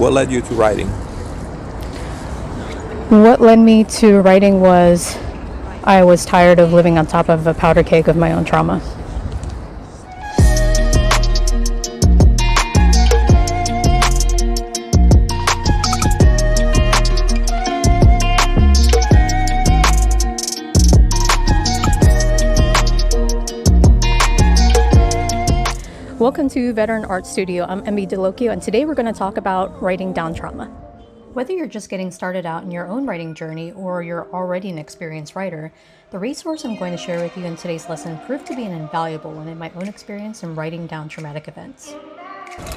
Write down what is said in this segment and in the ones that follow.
What led you to writing? What led me to writing was I was tired of living on top of a powder keg of my own trauma. Welcome to Veteran Art Studio. I'm Emmy DeLocchio, and today we're going to talk about writing down trauma. Whether you're just getting started out in your own writing journey or you're already an experienced writer, the resource I'm going to share with you in today's lesson proved to be an invaluable one in my own experience in writing down traumatic events.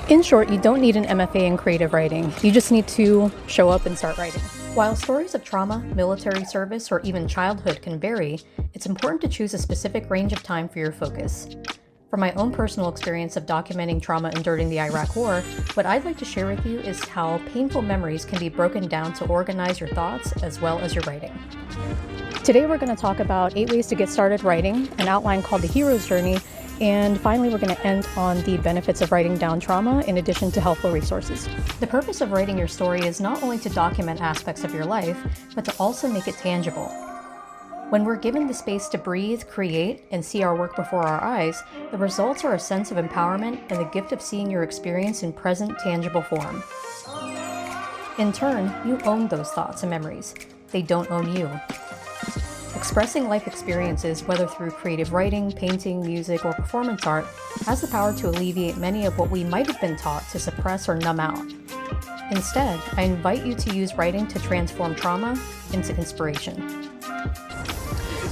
In short, you don't need an MFA in creative writing. You just need to show up and start writing. While stories of trauma, military service, or even childhood can vary, it's important to choose a specific range of time for your focus. From my own personal experience of documenting trauma during the Iraq War, what I'd like to share with you is how painful memories can be broken down to organize your thoughts as well as your writing. Today we're going to talk about 8 ways to get started writing, an outline called the hero's journey, and finally we're going to end on the benefits of writing down trauma in addition to helpful resources. The purpose of writing your story is not only to document aspects of your life, but to also make it tangible. When we're given the space to breathe, create, and see our work before our eyes, the results are a sense of empowerment and the gift of seeing your experience in present, tangible form. In turn, you own those thoughts and memories. They don't own you. Expressing life experiences, whether through creative writing, painting, music, or performance art, has the power to alleviate many of what we might have been taught to suppress or numb out. Instead, I invite you to use writing to transform trauma into inspiration.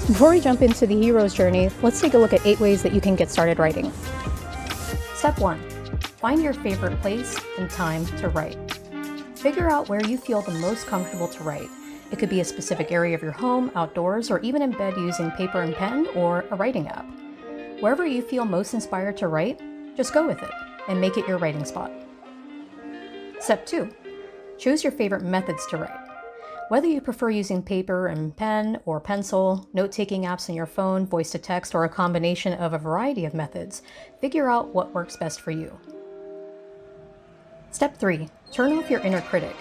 Before we jump into the hero's journey, let's take a look at 8 ways that you can get started writing. Step 1. Find your favorite place and time to write. Figure out where you feel the most comfortable to write. It could be a specific area of your home, outdoors, or even in bed using paper and pen or a writing app. Wherever you feel most inspired to write, just go with it and make it your writing spot. Step 2. Choose your favorite methods to write. Whether you prefer using paper and pen or pencil, note-taking apps on your phone, voice-to-text, or a combination of a variety of methods, figure out what works best for you. Step 3. Turn off your inner critic.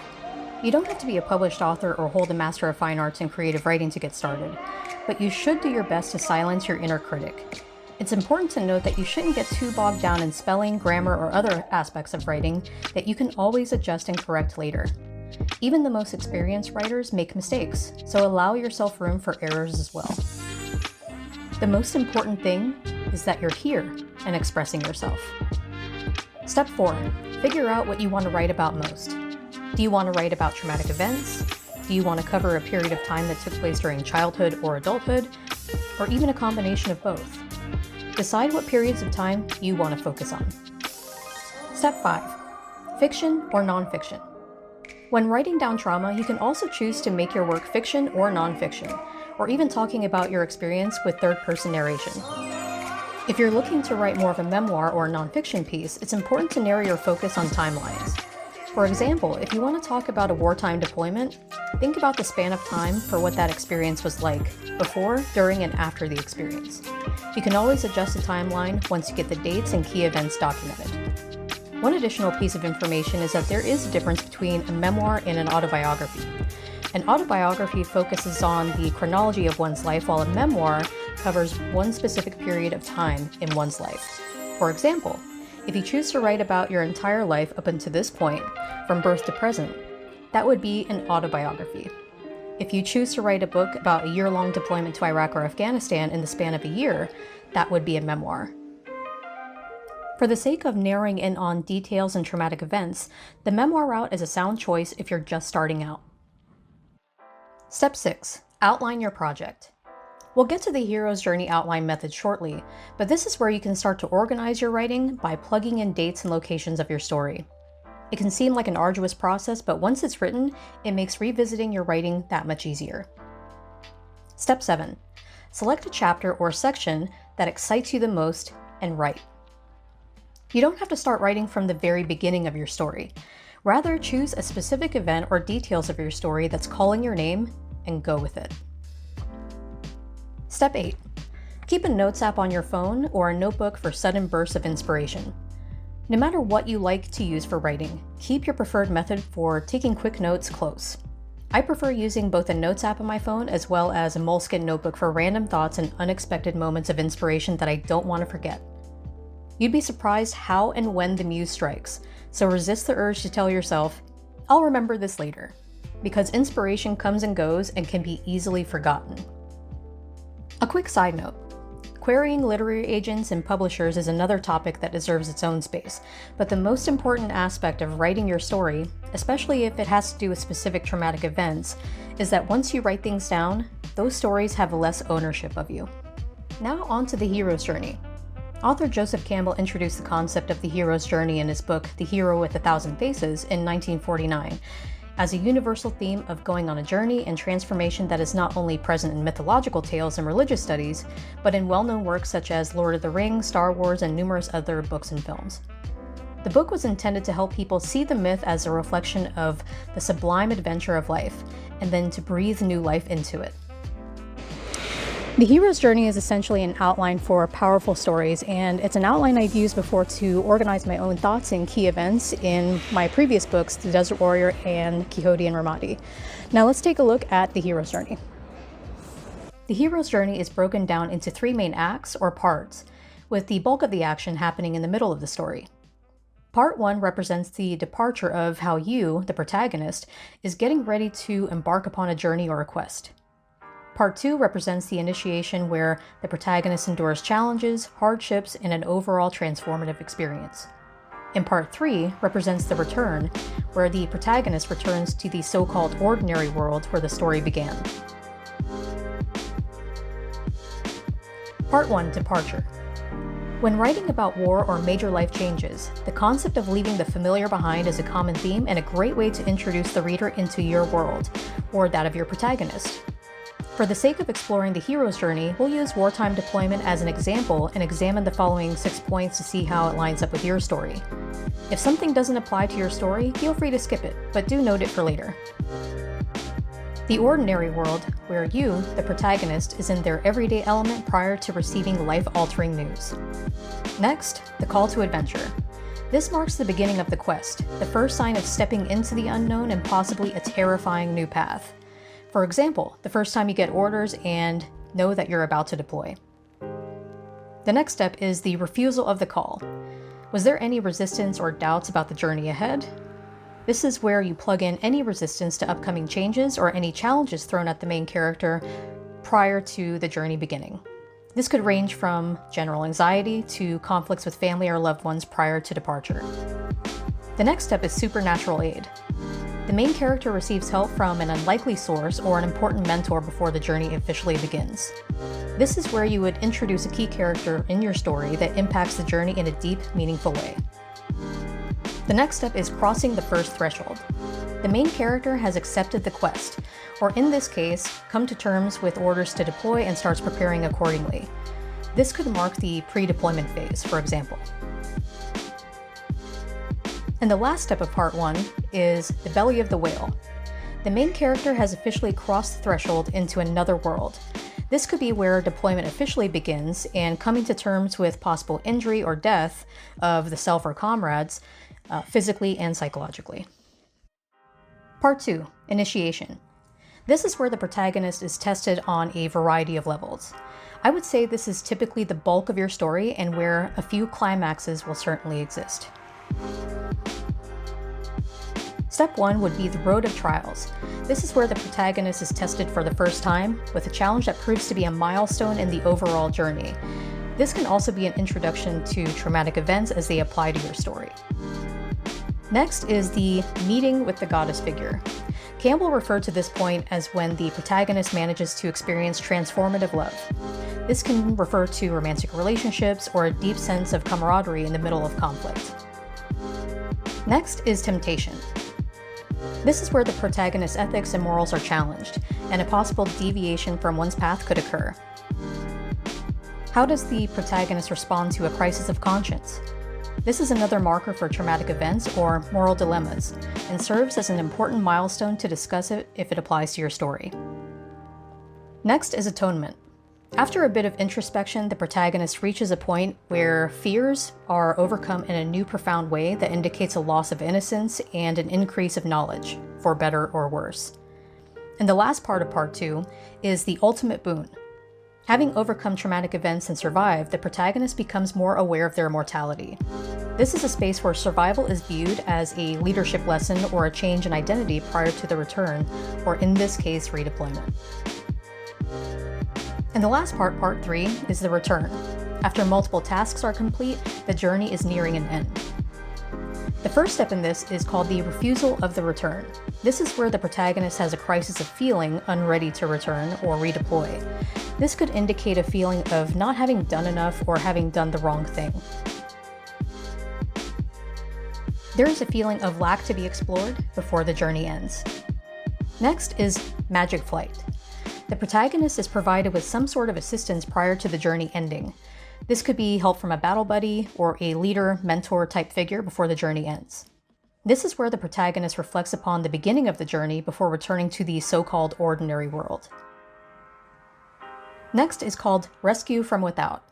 You don't have to be a published author or hold a Master of Fine Arts in creative writing to get started, but you should do your best to silence your inner critic. It's important to note that you shouldn't get too bogged down in spelling, grammar, or other aspects of writing that you can always adjust and correct later. Even the most experienced writers make mistakes, so allow yourself room for errors as well. The most important thing is that you're here and expressing yourself. Step 4. Figure out what you want to write about most. Do you want to write about traumatic events? Do you want to cover a period of time that took place during childhood or adulthood? Or even a combination of both? Decide what periods of time you want to focus on. Step 5. Fiction or nonfiction. When writing down trauma, you can also choose to make your work fiction or nonfiction, or even talking about your experience with third-person narration. If you're looking to write more of a memoir or a nonfiction piece, it's important to narrow your focus on timelines. For example, if you want to talk about a wartime deployment, think about the span of time for what that experience was like, before, during, and after the experience. You can always adjust the timeline once you get the dates and key events documented. One additional piece of information is that there is a difference between a memoir and an autobiography. An autobiography focuses on the chronology of one's life, while a memoir covers one specific period of time in one's life. For example, if you choose to write about your entire life up until this point, from birth to present, that would be an autobiography. If you choose to write a book about a year-long deployment to Iraq or Afghanistan in the span of a year, that would be a memoir. For the sake of narrowing in on details and traumatic events, the memoir route is a sound choice if you're just starting out. Step 6. Outline your project. We'll get to the hero's journey outline method shortly, but this is where you can start to organize your writing by plugging in dates and locations of your story. It can seem like an arduous process, but once it's written, it makes revisiting your writing that much easier. Step 7. Select a chapter or section that excites you the most and write. You don't have to start writing from the very beginning of your story. Rather, choose a specific event or details of your story that's calling your name and go with it. Step 8. Keep a notes app on your phone or a notebook for sudden bursts of inspiration. No matter what you like to use for writing, keep your preferred method for taking quick notes close. I prefer using both a notes app on my phone as well as a Moleskine notebook for random thoughts and unexpected moments of inspiration that I don't want to forget. You'd be surprised how and when the muse strikes, so resist the urge to tell yourself, "I'll remember this later," because inspiration comes and goes and can be easily forgotten. A quick side note. Querying literary agents and publishers is another topic that deserves its own space, but the most important aspect of writing your story, especially if it has to do with specific traumatic events, is that once you write things down, those stories have less ownership of you. Now on to the hero's journey. Author Joseph Campbell introduced the concept of the hero's journey in his book, The Hero with 1,000 Faces, in 1949, as a universal theme of going on a journey and transformation that is not only present in mythological tales and religious studies, but in well-known works such as Lord of the Rings, Star Wars, and numerous other books and films. The book was intended to help people see the myth as a reflection of the sublime adventure of life, and then to breathe new life into it. The hero's journey is essentially an outline for powerful stories, and it's an outline I've used before to organize my own thoughts and key events in my previous books, The Desert Warrior and Quixote and Ramadi. Now let's take a look at the hero's journey. The hero's journey is broken down into 3 main acts or parts, with the bulk of the action happening in the middle of the story. Part 1 represents the departure of how you, the protagonist, is getting ready to embark upon a journey or a quest. Part 2 represents the initiation, where the protagonist endures challenges, hardships, and an overall transformative experience. And Part 3 represents the return, where the protagonist returns to the so-called ordinary world where the story began. Part 1, Departure. When writing about war or major life changes, the concept of leaving the familiar behind is a common theme and a great way to introduce the reader into your world, or that of your protagonist. For the sake of exploring the hero's journey, we'll use wartime deployment as an example and examine the following 6 points to see how it lines up with your story. If something doesn't apply to your story, feel free to skip it, but do note it for later. The ordinary world, where you, the protagonist, is in their everyday element prior to receiving life-altering news. Next, the call to adventure. This marks the beginning of the quest, the first sign of stepping into the unknown and possibly a terrifying new path. For example, the first time you get orders and know that you're about to deploy. The next step is the refusal of the call. Was there any resistance or doubts about the journey ahead? This is where you plug in any resistance to upcoming changes or any challenges thrown at the main character prior to the journey beginning. This could range from general anxiety to conflicts with family or loved ones prior to departure. The next step is supernatural aid. The main character receives help from an unlikely source or an important mentor before the journey officially begins. This is where you would introduce a key character in your story that impacts the journey in a deep, meaningful way. The next step is crossing the first threshold. The main character has accepted the quest, or in this case, come to terms with orders to deploy and starts preparing accordingly. This could mark the pre-deployment phase, for example. And the last step of Part 1 is the belly of the whale. The main character has officially crossed the threshold into another world. This could be where deployment officially begins and coming to terms with possible injury or death of the self or comrades, physically and psychologically. Part 2, Initiation. This is where the protagonist is tested on a variety of levels. I would say this is typically the bulk of your story and where a few climaxes will certainly exist. Step 1 would be the road of trials. This is where the protagonist is tested for the first time with a challenge that proves to be a milestone in the overall journey. This can also be an introduction to traumatic events as they apply to your story. Next is the meeting with the goddess figure. Campbell referred to this point as when the protagonist manages to experience transformative love. This can refer to romantic relationships or a deep sense of camaraderie in the middle of conflict. Next is temptation. This is where the protagonist's ethics and morals are challenged, and a possible deviation from one's path could occur. How does the protagonist respond to a crisis of conscience? This is another marker for traumatic events or moral dilemmas, and serves as an important milestone to discuss it if it applies to your story. Next is atonement. After a bit of introspection, the protagonist reaches a point where fears are overcome in a new profound way that indicates a loss of innocence and an increase of knowledge, for better or worse. And the last part of part 2 is the ultimate boon. Having overcome traumatic events and survived, the protagonist becomes more aware of their mortality. This is a space where survival is viewed as a leadership lesson or a change in identity prior to the return, or in this case, redeployment. And the last part, part 3, is the return. After multiple tasks are complete, the journey is nearing an end. The first step in this is called the refusal of the return. This is where the protagonist has a crisis of feeling unready to return or redeploy. This could indicate a feeling of not having done enough or having done the wrong thing. There is a feeling of lack to be explored before the journey ends. Next is magic flight. The protagonist is provided with some sort of assistance prior to the journey ending. This could be help from a battle buddy or a leader, mentor type figure before the journey ends. This is where the protagonist reflects upon the beginning of the journey before returning to the so-called ordinary world. Next is called rescue from without.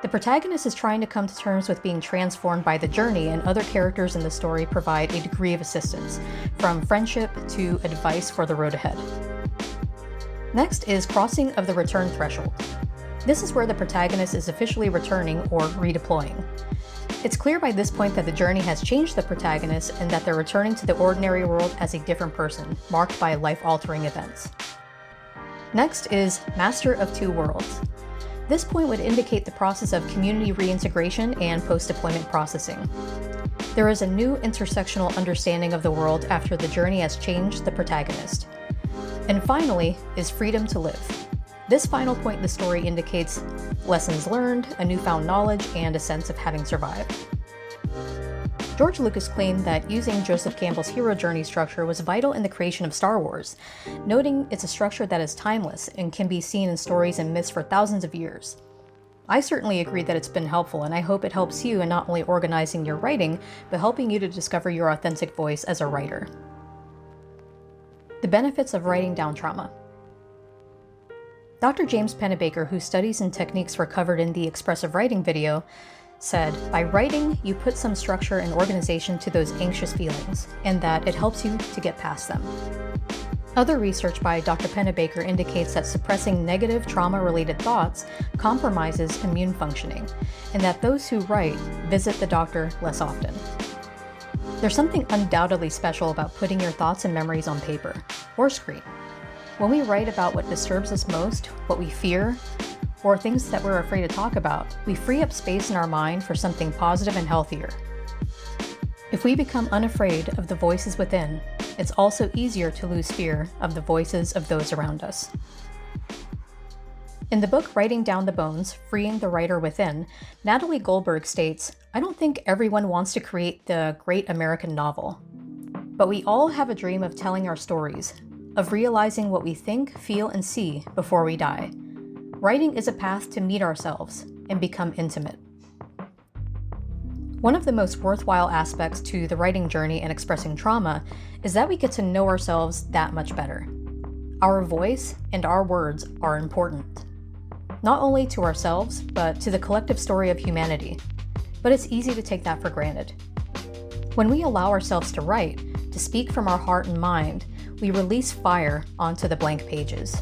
The protagonist is trying to come to terms with being transformed by the journey, and other characters in the story provide a degree of assistance, from friendship to advice for the road ahead. Next is crossing of the return threshold. This is where the protagonist is officially returning or redeploying. It's clear by this point that the journey has changed the protagonist and that they're returning to the ordinary world as a different person, marked by life-altering events. Next is Master of Two Worlds. This point would indicate the process of community reintegration and post-deployment processing. There is a new intersectional understanding of the world after the journey has changed the protagonist. And finally is freedom to live. This final point in the story indicates lessons learned, a newfound knowledge, and a sense of having survived. George Lucas claimed that using Joseph Campbell's hero journey structure was vital in the creation of Star Wars, noting it's a structure that is timeless and can be seen in stories and myths for thousands of years. I certainly agree that it's been helpful, and I hope it helps you in not only organizing your writing, but helping you to discover your authentic voice as a writer. The benefits of writing down trauma. Dr. James Pennebaker, whose studies and techniques were covered in the expressive writing video, said, by writing, you put some structure and organization to those anxious feelings, and that it helps you to get past them. Other research by Dr. Pennebaker indicates that suppressing negative trauma-related thoughts compromises immune functioning, and that those who write visit the doctor less often. There's something undoubtedly special about putting your thoughts and memories on paper or screen. When we write about what disturbs us most, what we fear, or things that we're afraid to talk about, we free up space in our mind for something positive and healthier. If we become unafraid of the voices within, it's also easier to lose fear of the voices of those around us. In the book Writing Down the Bones, Freeing the Writer Within, Natalie Goldberg states, I don't think everyone wants to create the great American novel, but we all have a dream of telling our stories, of realizing what we think, feel, and see before we die. Writing is a path to meet ourselves and become intimate. One of the most worthwhile aspects to the writing journey and expressing trauma is that we get to know ourselves that much better. Our voice and our words are important, not only to ourselves, but to the collective story of humanity. But it's easy to take that for granted. When we allow ourselves to write, to speak from our heart and mind, we release fire onto the blank pages.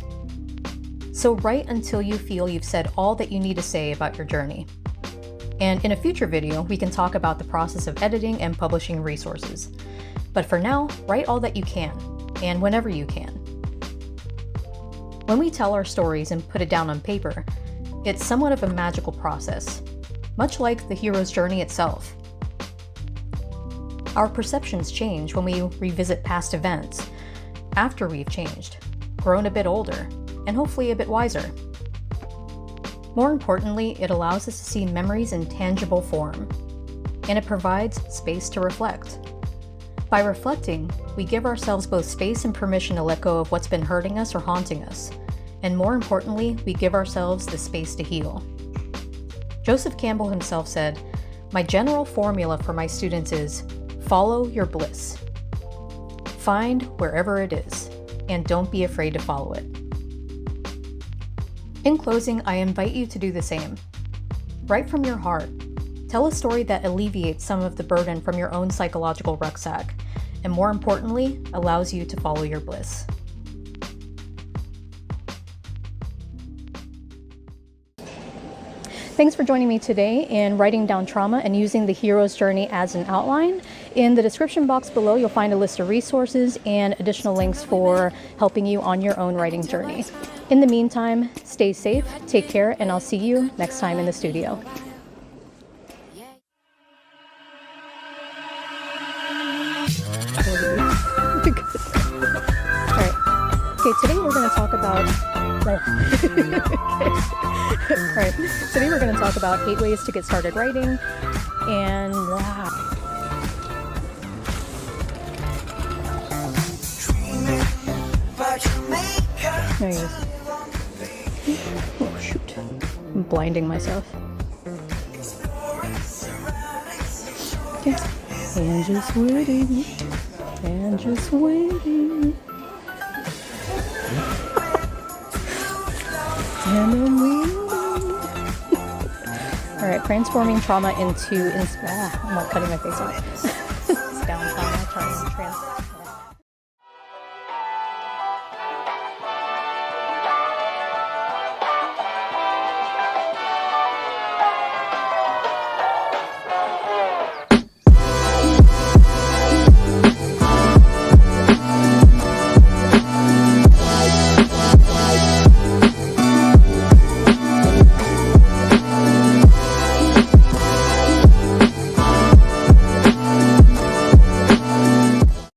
So write until you feel you've said all that you need to say about your journey. And in a future video, we can talk about the process of editing and publishing resources. But for now, write all that you can, and whenever you can. When we tell our stories and put it down on paper, it's somewhat of a magical process, much like the hero's journey itself. Our perceptions change when we revisit past events, after we've changed, grown a bit older, and hopefully a bit wiser. More importantly, it allows us to see memories in tangible form, and it provides space to reflect. By reflecting, we give ourselves both space and permission to let go of what's been hurting us or haunting us, and more importantly, we give ourselves the space to heal. Joseph Campbell himself said, "My general formula for my students is, follow your bliss. Find wherever it is, and don't be afraid to follow it." In closing, I invite you to do the same. Write from your heart. Tell a story that alleviates some of the burden from your own psychological rucksack, and more importantly, allows you to follow your bliss. Thanks for joining me today in writing down trauma and using the hero's journey as an outline. In the description box below, you'll find a list of resources and additional links for helping you on your own writing journey. In the meantime, stay safe, take care, and I'll see you next time in the studio. Alright. Okay, today we're going to talk about... Alright, today we're going to talk about 8 ways to get started writing, and there he is. Oh shoot, I'm blinding myself. Okay. And just waiting, and just waiting. And I'm waiting. Alright, transforming trauma into... I'm like cutting my face off. It's down trauma, trying to